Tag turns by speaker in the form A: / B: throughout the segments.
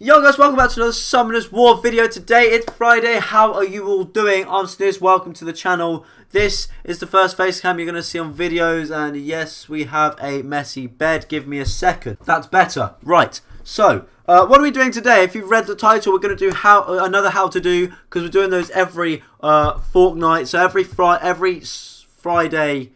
A: Yo guys, welcome back to another Summoners War video. Today it's Friday. How are you all doing? I'm Snooze. Welcome to the channel. This is the first face cam you're going to see on videos, and yes, we have a messy bed. Give me a second. That's better. Right. So, what are we doing today? If you've read the title, we're going to do another how to do, because we're doing those every fortnight. So every Friday.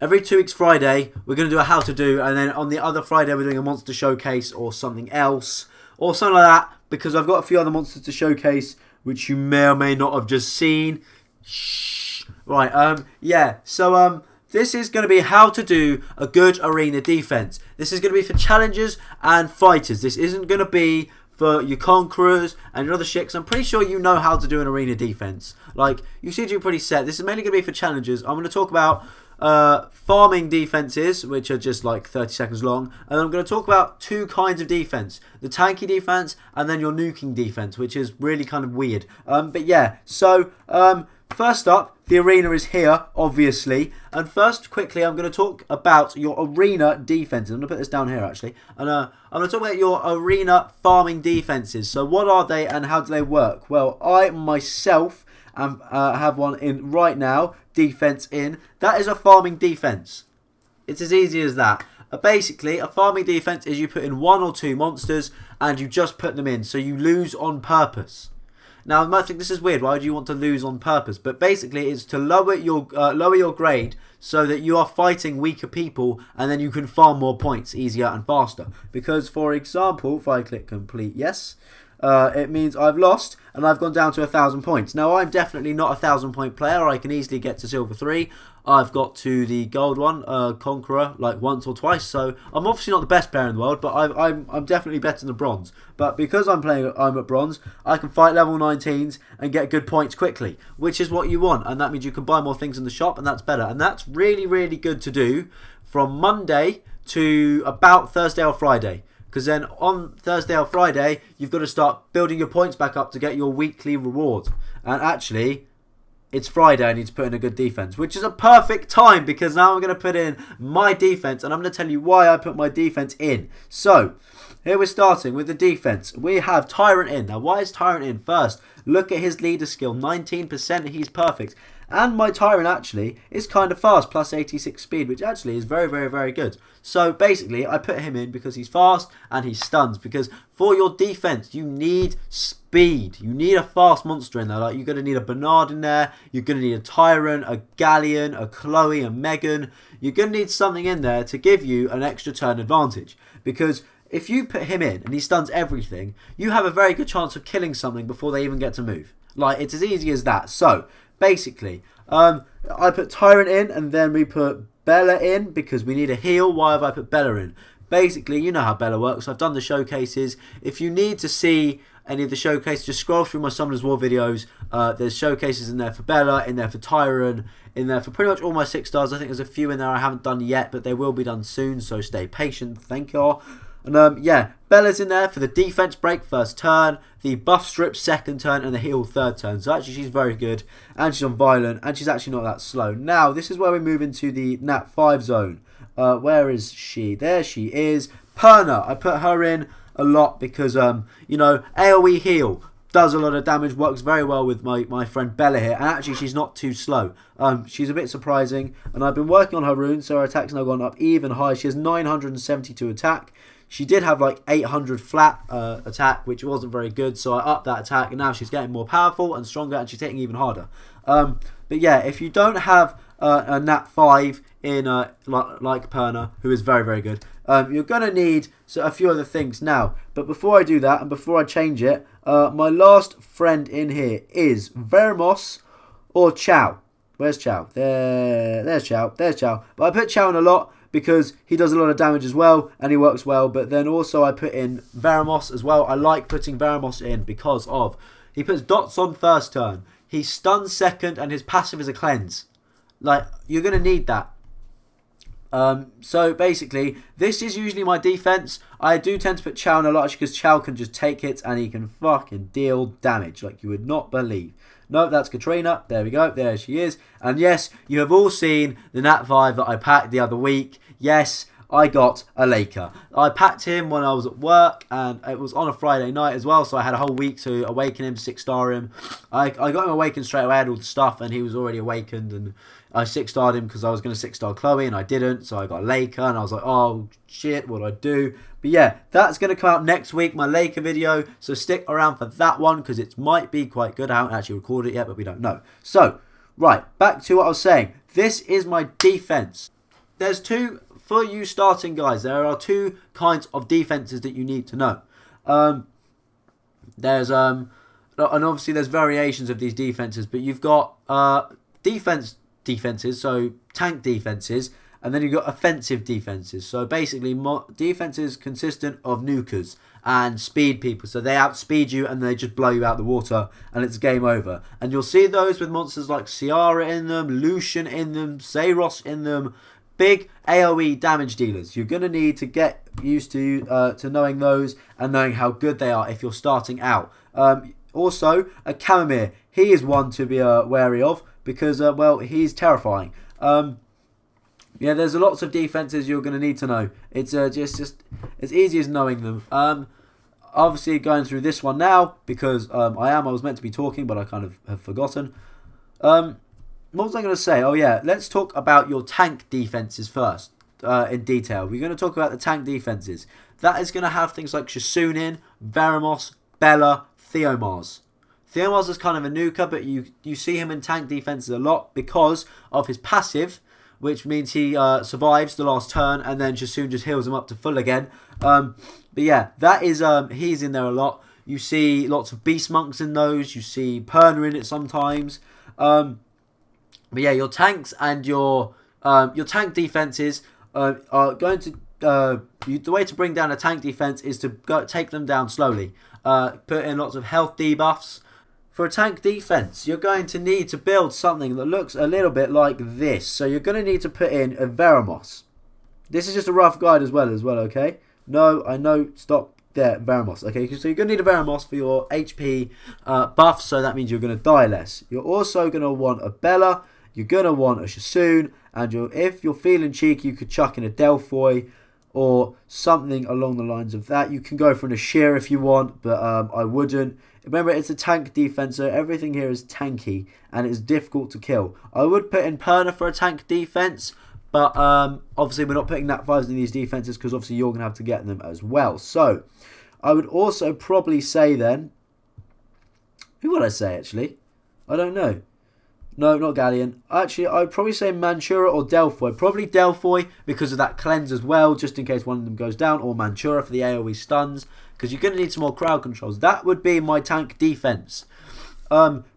A: Every 2 weeks Friday, we're going to do a how to do, and then on the other Friday, we're doing a monster showcase or something else. Or something like that, because I've got a few other monsters to showcase, which you may or may not have just seen. Shh. Right, yeah, so, this is going to be how to do a good arena defense. This is going to be for challengers and fighters. This isn't going to be for your conquerors and your other shit, 'cause I'm pretty sure you know how to do an arena defense. Like, you seem to be pretty set. This is mainly going to be for challengers. I'm going to talk about farming defenses, which are just like 30 seconds long, and I'm going to talk about two kinds of defense: the tanky defense and then your nuking defense, which is really kind of weird. But yeah, so first up, the arena is here, obviously, and first, quickly, I'm going to talk about your arena defenses. I'm going to put this down here, actually, and I'm going to talk about your arena farming defenses. So what are they and how do they work? Well, I myself have one in right now. Defense in. That is a farming defense. It's as easy as that. Basically, a farming defense is you put in 1 or 2 monsters and you just put them in, so you lose on purpose. Now, you might think this is weird. Why do you want to lose on purpose? But basically, it's to lower your grade so that you are fighting weaker people, and then you can farm more points easier and faster. Because, for example, if I click complete yes, it means I've lost and I've gone down to 1,000 points. Now, I'm definitely not a 1,000-point player. I can easily get to silver 3. I've got to the gold one, conqueror, like once or twice. So I'm obviously not the best player in the world, but I'm definitely better than the bronze. But because I'm at bronze, I can fight level 19s and get good points quickly, which is what you want. And that means you can buy more things in the shop, and that's better. And that's really, really good to do from Monday to about Thursday or Friday. Because then on Thursday or Friday, you've got to start building your points back up to get your weekly reward. And actually, it's Friday. I need to put in a good defense, which is a perfect time, because now I'm going to put in my defense, and I'm going to tell you why I put my defense in. So, here we're starting with the defense. We have Tyrant in. Now, why is Tyrant in? First, look at his leader skill, 19%. He's perfect. And my Tyrant actually is kind of fast, plus 86 speed, which actually is very, very, very good. So basically, I put him in because he's fast and he stuns. Because for your defense, you need speed. You need a fast monster in there. Like, you're going to need a Bernard in there. You're going to need a Tyrant, a Galleon, a Chloe, a Megan. You're going to need something in there to give you an extra turn advantage. Because if you put him in and he stuns everything, you have a very good chance of killing something before they even get to move. Like, it's as easy as that. So basically, I put Tyrant in, and then we put Bella in because we need a heal. Why have I put Bella in? Basically, you know how Bella works. I've done the showcases. If you need to see any of the showcases, just scroll through my Summoners War videos. There's showcases in there for Bella, in there for Tyrant, in there for pretty much all my 6 stars. I think there's a few in there I haven't done yet, but they will be done soon, so stay patient. Thank you. And yeah, Bella's in there for the defense break first turn, the buff strip second turn, and the heal third turn. So actually she's very good, and she's on violent, and she's actually not that slow. Now, this is where we move into the Nat 5 zone. Where is she? There she is. Perna. I put her in a lot because, you know, AoE heal does a lot of damage, works very well with my friend Bella here, and actually she's not too slow. She's a bit surprising, and I've been working on her runes, so her attack's now gone up even higher. She has 972 attack. She did have like 800 flat attack, which wasn't very good, so I upped that attack, and now she's getting more powerful and stronger, and she's hitting even harder. But yeah, if you don't have a Nat 5 in like Perna, who is very, very good, you're going to need a few other things now. But before I do that, and before I change it, my last friend in here is Vermos or Chow. Where's Chow? There's Chow. There's Chow. But I put Chow in a lot because he does a lot of damage as well, and he works well. But then also I put in Vermos as well. I like putting Vermos in because of he puts dots on first turn. He stuns second, and his passive is a cleanse. Like, you're going to need that. So basically, this is usually my defense. I do tend to put Chow in a lot because Chow can just take hits and he can fucking deal damage like you would not believe. No, that's Katrina. There we go. There she is. And yes, you have all seen the Nat 5 that I packed the other week. Yes, I got a Laker. I packed him when I was at work, and it was on a Friday night as well, so I had a whole week to awaken him, 6-star him. I got him awakened straight away. I had all the stuff, and he was already awakened, and I 6-starred him because I was going to 6-star Chloe, and I didn't, so I got a Laker, and I was like, oh shit, what do I do? But yeah, that's going to come out next week, my Laker video, so stick around for that one, because it might be quite good. I haven't actually recorded it yet, but we don't know. So, right, back to what I was saying. This is my defense. There's two, for you starting guys, there are two kinds of defenses that you need to know. And obviously there's variations of these defenses, but you've got defenses, so tank defenses, and then you've got offensive defenses. So basically, defenses consistent of nukers and speed people. So they outspeed you and they just blow you out the water and it's game over. And you'll see those with monsters like Ciara in them, Lucian in them, Zayros in them. Big AoE damage dealers. You're going to need to get used to knowing those and knowing how good they are if you're starting out. Also, a Chamomile. He is one to be wary of because, well, he's terrifying. Yeah, there's lots of defenses you're going to need to know. It's just as easy as knowing them. Obviously, going through this one now because I was meant to be talking, but I kind of have forgotten. What was I going to say? Oh yeah, let's talk about your tank defenses first in detail. We're going to talk about the tank defenses. That is going to have things like Shasunin, Veramos, Bella, Theomars. Theomars is kind of a nuker, but you see him in tank defenses a lot because of his passive, which means he survives the last turn and then Shasun just heals him up to full again. But yeah, that is he's in there a lot. You see lots of Beast Monks in those. You see Perna in it sometimes. But yeah, your tanks and your tank defenses are going to... the way to bring down a tank defense is to take them down slowly. Put in lots of health debuffs. For a tank defense, you're going to need to build something that looks a little bit like this. So you're going to need to put in a Veramos. This is just a rough guide as well, okay? No, I know, stop. There, Veramos. Okay, so you're going to need a Veramos for your HP buff, so that means you're going to die less. You're also going to want a Bella, you're going to want a Shasun, and if you're feeling cheeky, you could chuck in a Delphoy or something along the lines of that. You can go for an Ashir if you want, but I wouldn't. Remember, it's a tank defense, so everything here is tanky, and it's difficult to kill. I would put in Perna for a tank defense, but obviously we're not putting Nat 5s in these defenses because obviously you're going to have to get them as well. So, I would also probably say then... Who would I say, actually? I don't know. No, not Galleon. Actually, I'd probably say Mantura or Delphoy. Probably Delphoy because of that cleanse as well, just in case one of them goes down. Or Mantura for the AoE stuns. Because you're going to need some more crowd controls. That would be my tank defense.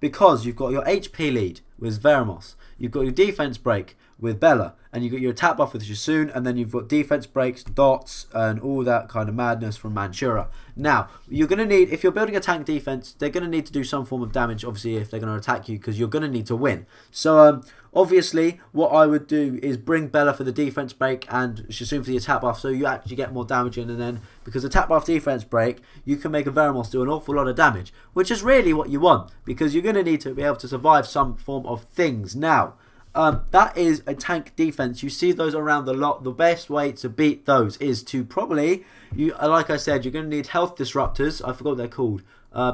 A: Because you've got your HP lead with Veramos. You've got your defense break with Bella. And you've got your attack buff with Shasun. And then you've got defense breaks, dots, and all that kind of madness from Mantura. Now, you're going to need, if you're building a tank defense, they're going to need to do some form of damage, obviously, if they're going to attack you, because you're going to need to win. So, obviously, what I would do is bring Bella for the defense break and Shasun for the attack buff, so you actually get more damage in. And then, because attack buff, defense break, you can make a Veramos do an awful lot of damage, which is really what you want, because you're going to need to be able to survive some form of things. Now, that is a tank defense. You see those around a lot. The best way to beat those is to probably, like I said, you're going to need health disruptors. I forgot what they're called.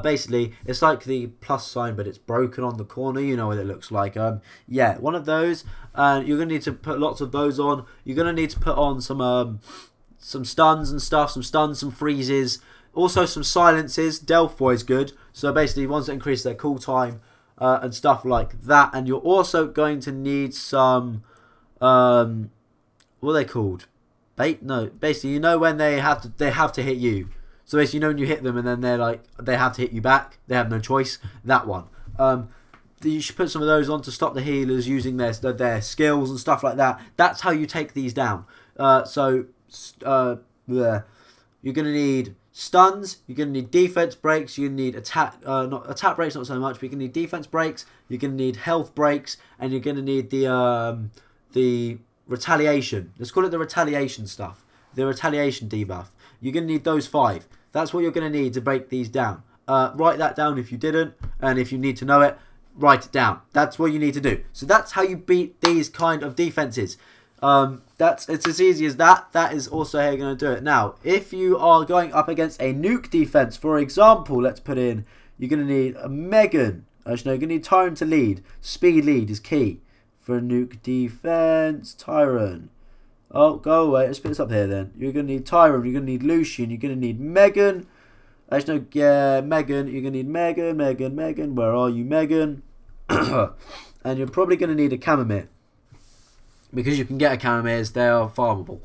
A: Basically, it's like the plus sign, but it's broken on the corner. You know what it looks like. Yeah, one of those. And you're going to need to put lots of those on. You're going to need to put on some stuns and stuff. Some stuns, some freezes. Also some silences. Delphoy is good. So basically, ones that increase their cooltime. And stuff like that. And you're also going to need some, what are they called? Bait? No, basically, you know when they have to hit you. So basically, you know when you hit them and then they have to hit you back. They have no choice. That one. You should put some of those on to stop the healers using their skills and stuff like that. That's how you take these down. You're going to need stuns, you're going to need defense breaks, you're going to need attack breaks, not so much, but you're going to need defense breaks, you're going to need health breaks, and you're going to need the retaliation. Let's call it the retaliation stuff. The retaliation debuff. You're going to need those 5. That's what you're going to need to break these down. Write that down if you didn't, and if you need to know it, write it down. That's what you need to do. So that's how you beat these kind of defenses. It's as easy as that. That is also how you're going to do it. Now, if you are going up against a nuke defense, for example, let's put in, you're going to need a Megan. Actually, no, you're going to need Tyron to lead. Speed lead is key for a nuke defense. Tyron. Oh, go away. Let's put this up here then. You're going to need Tyron. You're going to need Lucian. You're going to need Megan. Actually, no, yeah, Megan. You're going to need Megan. Where are you, Megan? And you're probably going to need a Chamomile, because you can get a Chamamies, they are farmable.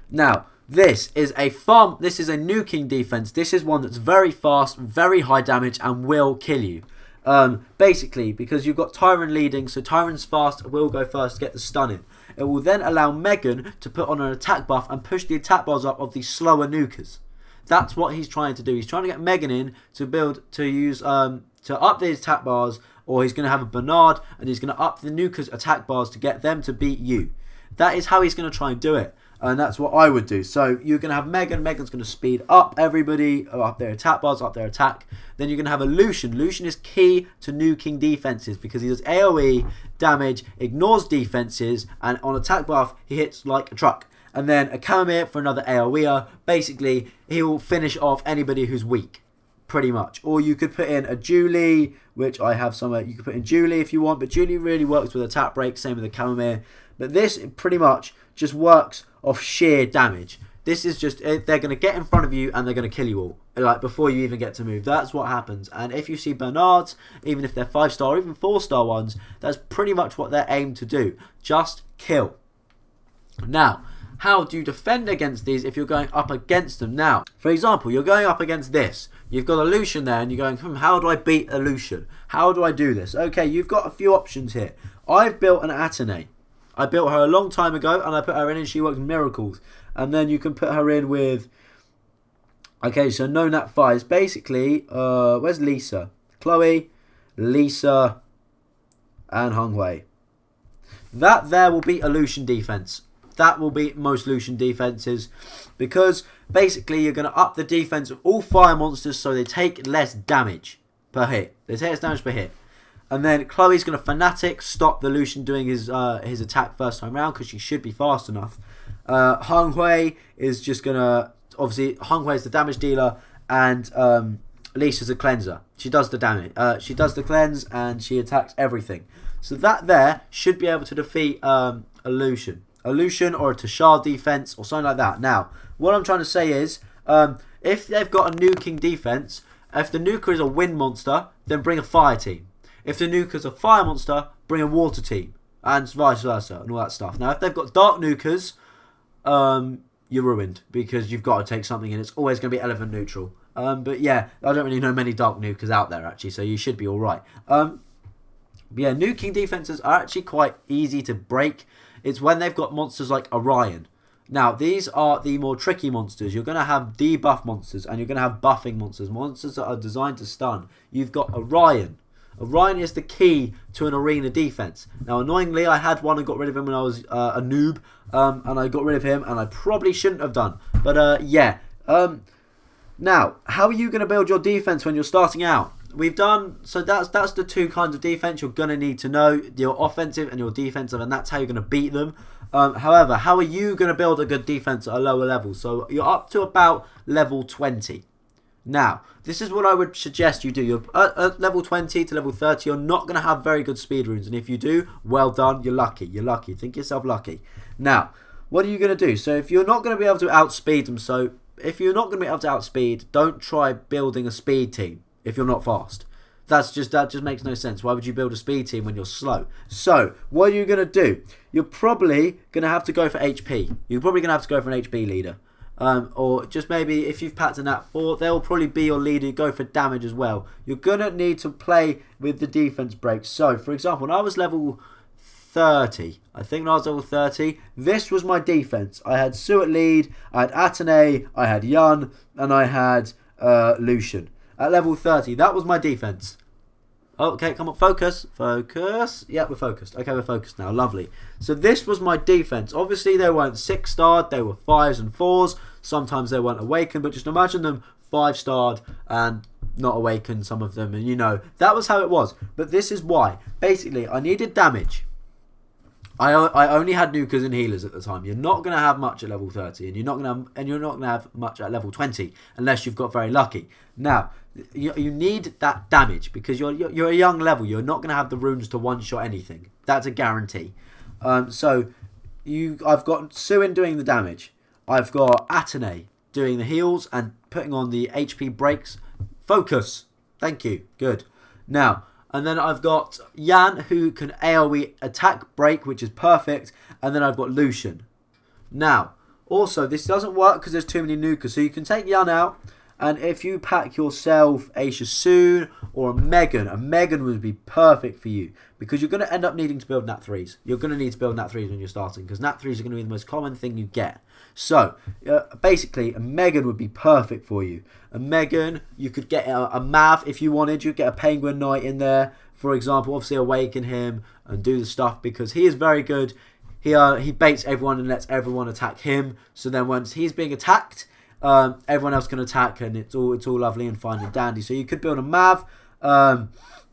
A: Now, this is a nuking defense. This is one that's very fast, very high damage, and will kill you. Basically, because you've got Tyron leading, so Tyron's fast, will go first to get the stun in. It will then allow Megan to put on an attack buff and push the attack bars up of the slower nukers. That's what he's trying to do. He's trying to get Megan in to up these attack bars, or he's going to have a Bernard and he's going to up the nukers attack bars to get them to beat you. That is how he's going to try and do it, and that's what I would do. So you're going to have Megan. Megan's going to speed up everybody, up their attack bars, up their attack. Then you're going to have a Lucian. Lucian is key to nuking defenses because he does AoE damage, ignores defenses, and on attack buff he hits like a truck. And then a Chamomile for another AoEer. Basically, he will finish off anybody who's weak, pretty much. Or you could put in a Julie, which I have somewhere. You could put in Julie if you want, but Julie really works with attack break, same with the Chamomile. But this pretty much just works off sheer damage. This is just, they're going to get in front of you and they're going to kill you all, like before you even get to move. That's what happens. And if you see Bernards, even if they're 5-star or even 4-star ones, that's pretty much what they're aimed to do. Just kill. Now, how do you defend against these if you're going up against them? Now, for example, you're going up against this. You've got a Lucian there and you're going, how do I beat a Lucian? How do I do this? Okay, you've got a few options here. I've built an Atene. I built her a long time ago and I put her in and she works miracles. And then you can put her in with, okay, so no nat 5s. Basically, where's Lisa? Chloe, Lisa, and Hung Wei. That there will beat a Lucian defense. That will beat most Lucian defenses, because basically you're going to up the defense of all fire monsters so they take less damage per hit. They take less damage per hit. And then Chloe's going to Fanatic, stop the Lucian doing his attack first time round, because she should be fast enough. Hung Wei is just going to, obviously Hung Wei is the damage dealer, and Lisa's a cleanser. She does the damage. She does the cleanse and she attacks everything. So that there should be able to defeat a Lucian. A Lucian or a Tashar defense or something like that. Now, what I'm trying to say is, if they've got a nuking defense, if the nuker is a wind monster, then bring a fire team. If the nuker's a fire monster, bring a water team, and vice versa, and all that stuff. Now, if they've got dark nukers, you're ruined, because you've got to take something, and it's always going to be element neutral. But yeah, I don't really know many dark nukers out there, actually, so you should be alright. Yeah, nuking defenses are actually quite easy to break. It's when they've got monsters like Orion. Now, these are the more tricky monsters. You're going to have debuff monsters, and you're going to have buffing monsters. Monsters that are designed to stun. You've got Orion. Orion is the key to an arena defense. Now, annoyingly, I had one and got rid of him when I was a noob. And I got rid of him, and I probably shouldn't have done. But, yeah. Now, how are you going to build your defense when you're starting out? We've done, so that's the two kinds of defense you're going to need to know, your offensive and your defensive, and that's how you're going to beat them. However, how are you going to build a good defense at a lower level? So you're up to about level 20. Now, this is what I would suggest you do. You're at level 20 to level 30, you're not going to have very good speed runes, and if you do, well done, you're lucky. You're lucky. Think yourself lucky. Now, what are you going to do? So if you're not going to be able to outspeed them, so if you're not going to be able to outspeed, don't try building a speed team if you're not fast. That just makes no sense. Why would you build a speed team when you're slow? So, what are you going to do? You're probably going to have to go for HP. You're probably going to have to go for an HP leader. Or just maybe if you've packed a Nat 4, they'll probably be your leader. Go for damage as well. You're going to need to play with the defense breaks. So, for example, when I was level 30, I think when I was level 30, this was my defense. I had Sue at lead, I had Atene, I had Yun, and I had Lucian. At level 30, that was my defense. Okay, come on, focus. Focus. Yeah, we're focused. Okay, we're focused now. Lovely. So this was my defense. Obviously, they weren't 6-starred. They were 5s and 4s. Sometimes they weren't awakened, but just imagine them 5-starred and not awakened, some of them. And you know, that was how it was. But this is why. Basically, I needed damage. I only had nukers and healers at the time. You're not going to have much at level 30, and you're not going to have much at level 20 unless you've got very lucky. Now, you need that damage because you're a young level. You're not going to have the runes to one-shot anything. That's a guarantee. I've got Suin doing the damage. I've got Atene doing the heals and putting on the HP breaks. Focus. Thank you. Good. Now, and then I've got Yan who can AoE attack break, which is perfect. And then I've got Lucian. Now, also, this doesn't work because there's too many nukers. So you can take Yan out. And if you pack yourself a Shasun or a Megan would be perfect for you. Because you're going to end up needing to build Nat 3s. You're going to need to build Nat 3s when you're starting. Because Nat 3s are going to be the most common thing you get. So, basically, a Megan would be perfect for you. A Megan, you could get a Mav if you wanted. You'd get a Penguin Knight in there, for example. Obviously, awaken him and do the stuff because he is very good. He baits everyone and lets everyone attack him. So then once he's being attacked, everyone else can attack and it's all lovely and fine and dandy. So you could build a Mav. But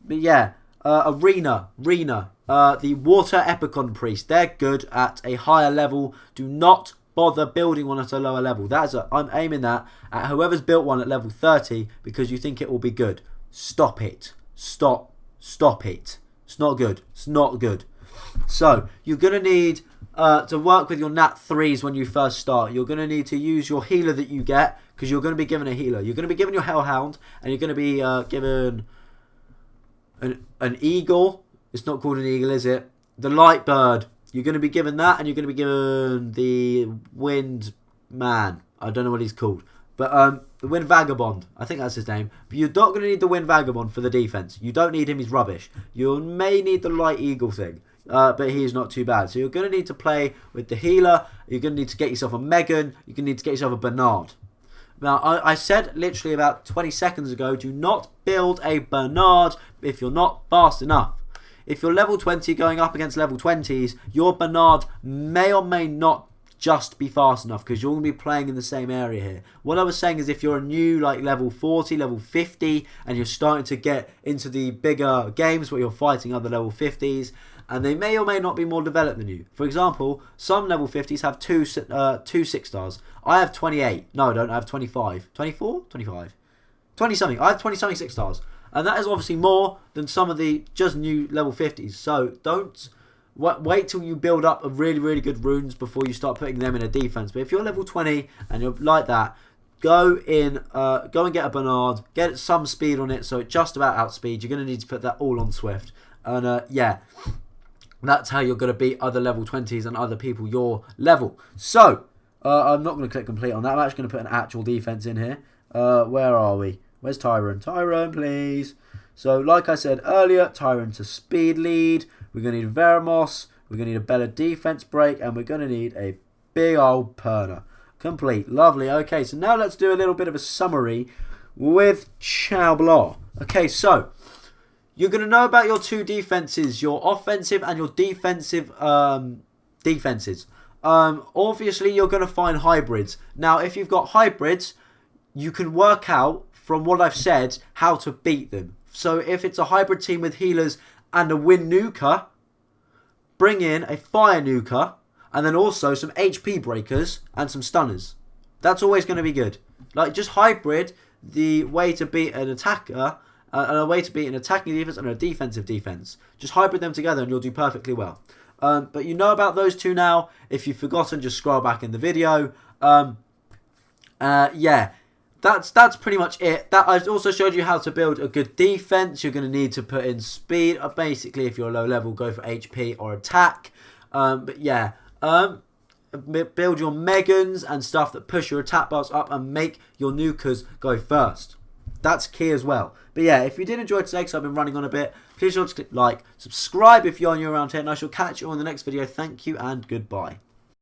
A: yeah, Rena, the Water Epicon Priest. They're good at a higher level. Do not bother building one at a lower level. I'm aiming that at whoever's built one at level 30 because you think it will be good. Stop it. Stop it. It's not good. It's not good. So you're going to need to work with your Nat 3s when you first start. You're going to need to use your healer that you get because you're going to be given a healer. You're going to be given your Hellhound and you're going to be given an eagle. It's not called an eagle, is it? The light bird. You're going to be given that, and you're going to be given the Wind Man. I don't know what he's called. But the Wind Vagabond. I think that's his name. But you're not going to need the Wind Vagabond for the defense. You don't need him. He's rubbish. You may need the Light Eagle thing. But he's not too bad. So you're going to need to play with the healer. You're going to need to get yourself a Megan. You're going to need to get yourself a Bernard. Now, I said literally about 20 seconds ago, do not build a Bernard if you're not fast enough. If you're level 20 going up against level 20s, your Bernard may or may not just be fast enough because you're going to be playing in the same area here. What I was saying is if you're a new like level 40, level 50 and you're starting to get into the bigger games where you're fighting other level 50s and they may or may not be more developed than you. For example, some level 50s have two 6 stars. I have 28. No, I don't. I have 25. 24? 25. 20 something. I have 20 something 6 stars. And that is obviously more than some of the just new level 50s. So don't wait till you build up a really, really good runes before you start putting them in a defense. But if you're level 20 and you're like that, go and get a Bernard, get some speed on it so it just about outspeed. You're going to need to put that all on Swift. And yeah, that's how you're going to beat other level 20s and other people your level. So, I'm not going to click complete on that. I'm actually going to put an actual defense in here. Where are we? Where's Tyrone? Tyrone, please. So, like I said earlier, Tyrone to speed lead. We're going to need Veramos. We're going to need a better defense break. And we're going to need a big old Perner. Complete. Lovely. Okay, so now let's do a little bit of a summary with Chow Blah. Okay, so you're going to know about your two defenses, your offensive and your defensive defenses. Obviously, you're going to find hybrids. Now, if you've got hybrids, you can work out from what I've said how to beat them. So if it's a hybrid team with healers and a wind nuker, bring in a fire nuker and then also some HP breakers and some stunners. That's always going to be good. Like just hybrid the way to beat an attacker and a way to beat an attacking defense and a defensive defense. Just hybrid them together and you'll do perfectly well. But you know about those two now. If you've forgotten, just scroll back in the video. Yeah. That's pretty much it. I've also showed you how to build a good defense. You're going to need to put in speed. Basically, if you're low level, go for HP or attack. But yeah, build your Megans and stuff that push your attack bars up and make your nukers go first. That's key as well. But yeah, if you did enjoy today, because I've been running on a bit, please click like, subscribe if you're new around here, and I shall catch you on the next video. Thank you and goodbye.